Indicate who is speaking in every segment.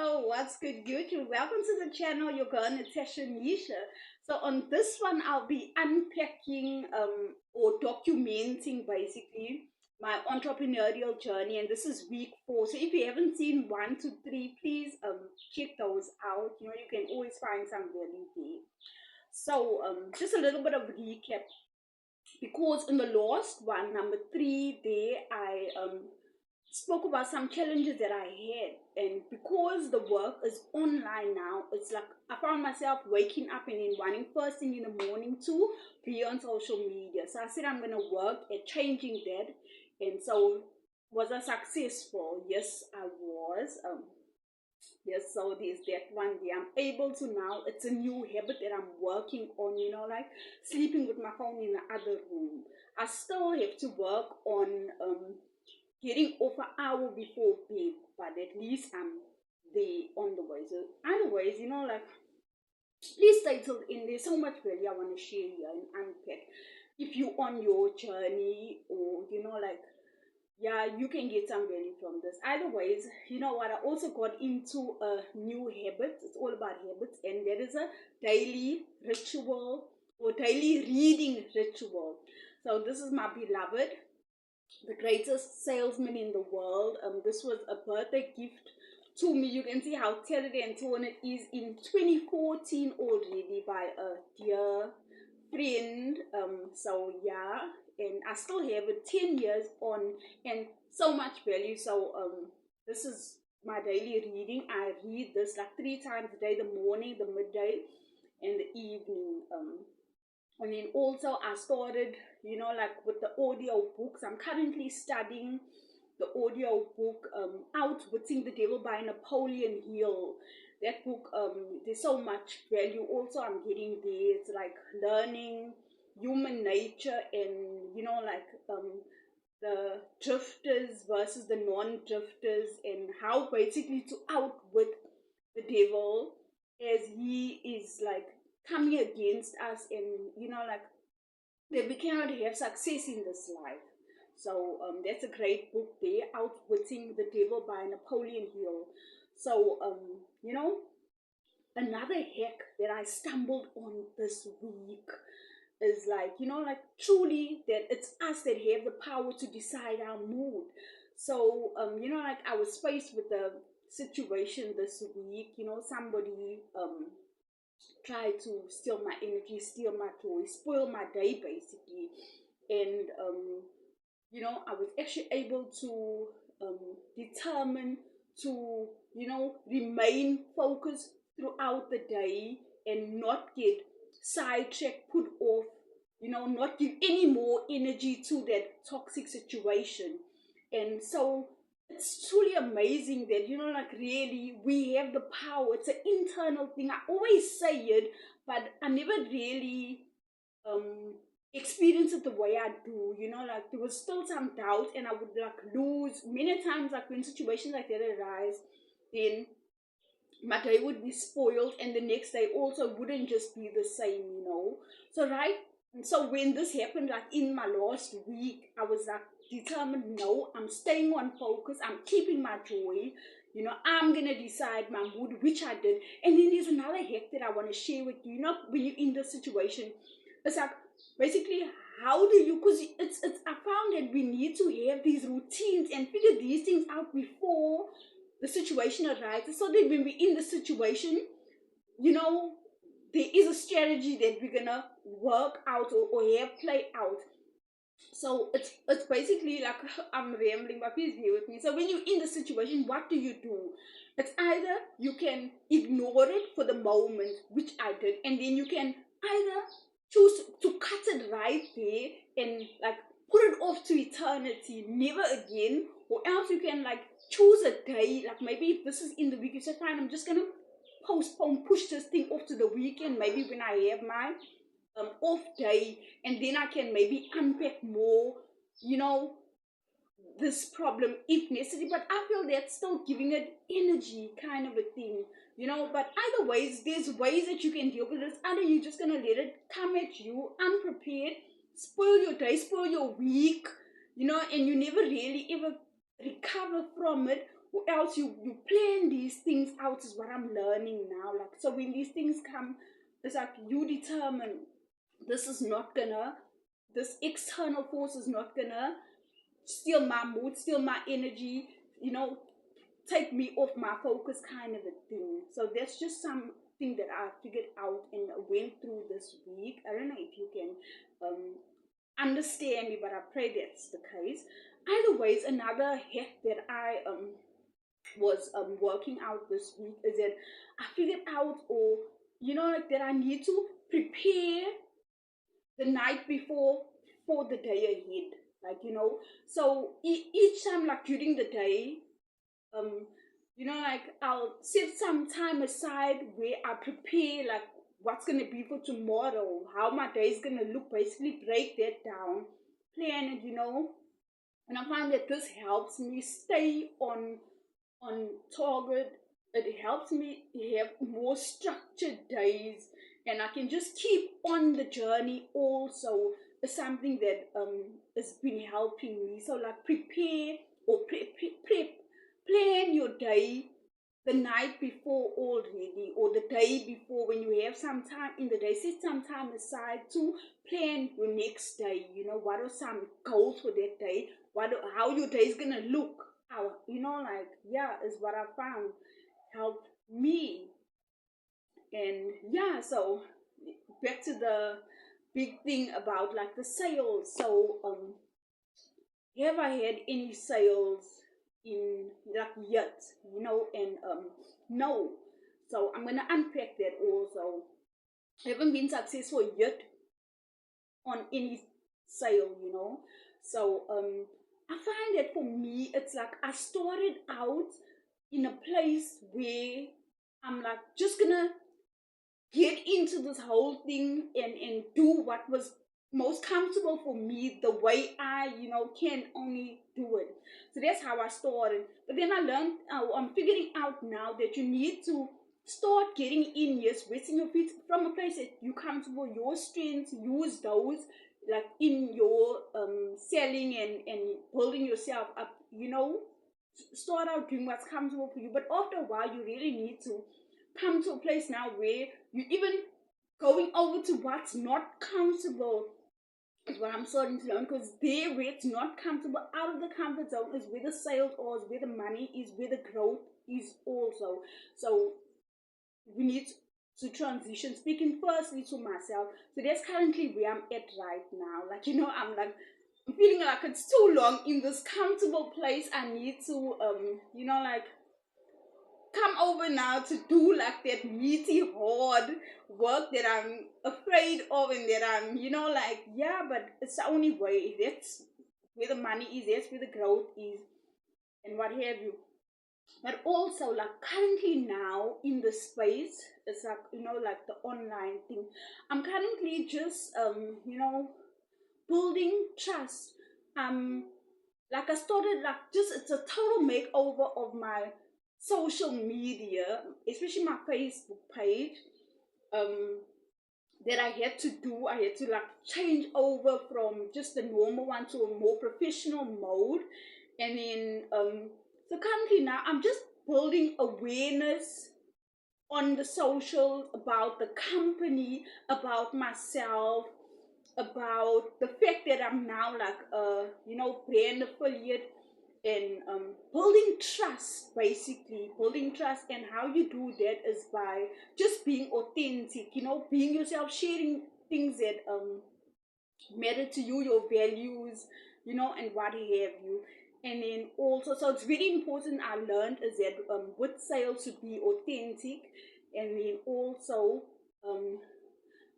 Speaker 1: So what's good YouTube? Welcome to the channel, your girl Natasha Nisha. So on this one I'll be unpacking or documenting basically my entrepreneurial journey, and this is week 4. So if you haven't seen 1 to 3, please check those out. You can always find some value there. So just a little bit of recap, because in the last one, number 3, there I spoke about some challenges that I had, and because the work is online now, it's like I found myself waking up and then wanting first thing in the morning to be on social media. So I said I'm gonna work at changing that, and so was I successful? Yes, I was. Yes, so there's that one day I'm able to now. It's a new habit that I'm working on. Like sleeping with my phone in the other room. I still have to work on getting off an hour before bed, but at least I'm there on the way. So otherwise, like, please stay till the end. There's so much value I want to share here and unpack. If you're on your journey, or like, yeah, you can get some value from this. Otherwise, you know what, I also got into a new habit. It's all about habits, and that is a daily ritual or daily reading ritual. So this is my beloved, the greatest salesman in the world. This was a birthday gift to me. You can see how tattered and torn it is, in 2014 already, by a dear friend. So yeah, and I still have it 10 years on, and so much value. So this is my daily reading. I read this like 3 times a day: the morning, the midday, and the evening. And then also I started, like, with the audio books. I'm currently studying the audio book, Outwitting the Devil by Napoleon Hill. That book, there's so much value also I'm getting there. It's like learning human nature, and like the drifters versus the non-drifters, and how basically to outwit the devil as he is like coming against us, and like that we cannot have success in this life. So that's a great book there, Outwitting the Devil by Napoleon Hill. So another hack that I stumbled on this week is like, like, truly that it's us that have the power to decide our mood. So like, I was faced with a situation this week. Somebody try to steal my energy, steal my joy, spoil my day basically. And I was actually able to determine to remain focused throughout the day, and not get sidetracked, put off, not give any more energy to that toxic situation. And so it's truly amazing that, like, really we have the power. It's an internal thing. I always say it, but I never really experience it the way I do. Like, there was still some doubt, and I would like lose many times, like when situations like that arise, then my day would be spoiled, and the next day also wouldn't just be the same. So right. And so when this happened, like in my last week, I was like determined, no, I'm staying on focus, I'm keeping my joy, I'm gonna decide my mood, which I did. And then there's another hack that I want to share with you. When you're in this situation, it's like, basically, how do you, because it's I found that we need to have these routines and figure these things out before the situation arises, so that when we're in the situation, there is a strategy that we're gonna work out, or have play out. So it's basically like, I'm rambling, but please bear with me. So when you're in the situation, what do? It's either you can ignore it for the moment, which I did, and then you can either choose to cut it right there and like put it off to eternity, never again. Or else you can like choose a day, like maybe if this is in the week, you say, fine, I'm just gonna push this thing off to the weekend, maybe when I have my off day, and then I can maybe unpack more, this problem if necessary. But I feel that's still giving it energy, kind of a thing. But either ways, there's ways that you can deal with this. Either you're just gonna let it come at you unprepared, spoil your day, spoil your week, and you never really ever recover from it. or else you plan these things out, is what I'm learning now. Like, so when these things come, it's like you determine this is not gonna, this external force is not gonna steal my mood, steal my energy, you know, take me off my focus, kind of a thing. So that's just something that I figured out and went through this week. I don't know if you can understand me, but I pray that's the case. Either ways, another hack that I was working out this week is that I figured out, or you know, like that I need to prepare the night before for the day ahead. Like, you know, so each time, like during the day, you know, like I'll set some time aside where I prepare like what's gonna be for tomorrow, how my day is gonna look, basically break that down, plan it, you know. And I find that this helps me stay on target. It helps me have more structured days, and I can just keep on the journey. Also, is something that has been helping me. So like prepare or prep, plan your day the night before already, or the day before, when you have some time in the day, set some time aside to plan your next day. You know, what are some goals for that day, how your day is gonna look, how, you know, like, yeah, is what I found helped me. And yeah, so back to the big thing about like the sales. So have I had any sales in like yet, you know? And no. So I'm gonna unpack that also. I haven't been successful yet on any sale, you know. So I find that for me, it's like I started out in a place where I'm like just gonna get into this whole thing and do what was most comfortable for me, the way I, you know, can only do it. So that's how I started. But then I learned, I'm figuring out now that you need to start getting in, yes, wetting your feet from a place that you're comfortable, your strengths, use those like in your selling and building yourself up, you know. Start out doing what's comfortable for you, but after a while you really need to come to a place now where you even going over to what's not comfortable is what I'm starting to learn, because there where it's not comfortable, out of the comfort zone, is where the sales are, is where the money is, where the growth is also. So we need to transition, speaking firstly to myself. So that's currently where I'm at right now. Like, you know, I'm feeling like it's too long in this comfortable place. I need to you know, like come over now to do like that meaty hard work that I'm afraid of, and that I'm, you know, like, yeah, but it's the only way. That's where the money is, that's where the growth is, and what have you. But also, like, currently now in the space, it's like, you know, like the online thing, I'm currently just you know, building trust. Like I started like just, it's a total makeover of my social media, especially my Facebook page, that I had to do. I had to like change over from just the normal one to a more professional mode. And then so currently now I'm just building awareness on the socials about the company, about myself, about the fact that I'm now like you know, brand affiliate, and building trust, basically building trust. And how you do that is by just being authentic, you know, being yourself, sharing things that matter to you, your values, you know, and what have you. And then also, so it's very important, I learned, is that with sales to be authentic. And then also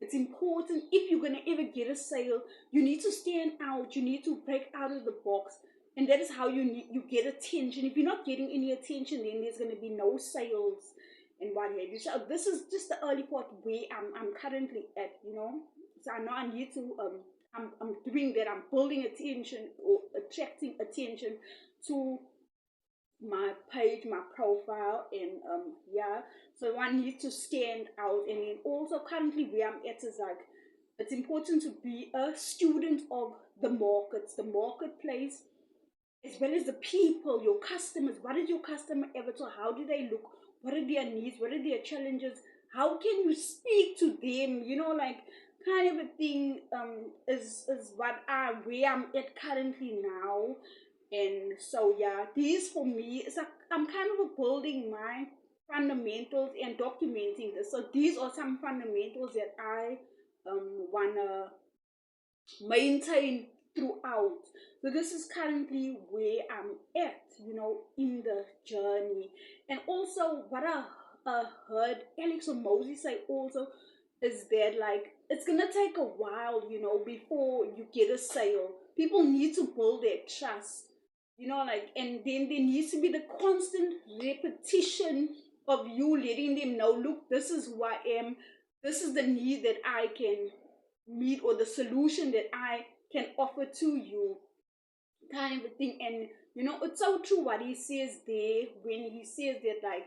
Speaker 1: it's important, if you're going to ever get a sale, you need to stand out, you need to break out of the box. And that is how you get attention. If you're not getting any attention, then there's going to be no sales and what have you. So this is just the early part where I'm currently at, you know. So I know I need to, I'm doing that. I'm building attention, or attracting attention to my page, my profile, and yeah. So I need to stand out. And then also currently where I'm at is like, it's important to be a student of the markets, the marketplace, as well as the people, your customers. What is your customer avatar? How do they look? What are their needs? What are their challenges? How can you speak to them? You know, like kind of a thing is what where I'm at currently now. And so yeah, these for me, it's like I'm kind of building my fundamentals and documenting this. So these are some fundamentals that I wanna maintain throughout. So this is currently where I'm at, you know, in the journey. And also what I heard Alex or Moses say also is that like it's gonna take a while, you know, before you get a sale. People need to build their trust, you know, like, and then there needs to be the constant repetition of you letting them know, look, this is who I am, this is the need that I can meet, or the solution that I can offer to you, kind of a thing. And you know, it's so true what he says there when he says that like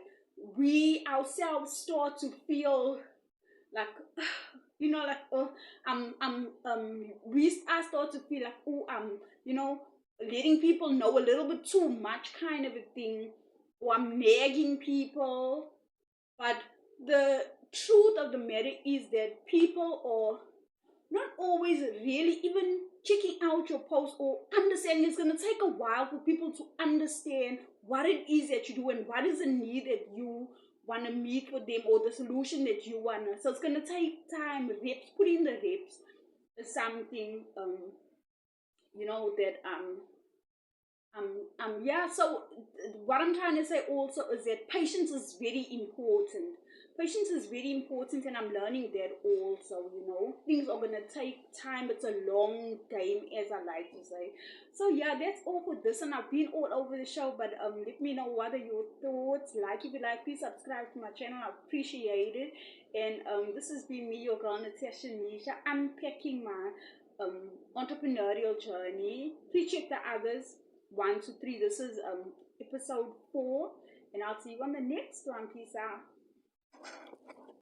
Speaker 1: we ourselves start to feel like you know, like oh, I start to feel like oh, you know, letting people know a little bit too much, kind of a thing, or I'm nagging people. But the truth of the matter is that people are not always really even checking out your post or understanding. It's going to take a while for people to understand what it is that you do and what is the need that you want to meet for them, or the solution that you want to. So it's going to take time, reps, put in the reps is something, you know, that yeah, so what I'm trying to say also is that patience is very important. Patience is very important, and I'm learning that also, you know. Things are going to take time. It's a long game, as I like to say. So, yeah, that's all for this, and I've been all over the show, but let me know what are your thoughts. Like, if you like, please subscribe to my channel. I appreciate it. And this has been me, your girl, Natasha Nisha, unpacking my entrepreneurial journey. Please check the others. 1 to 3. This is episode 4, and I'll see you on the next one. Peace out.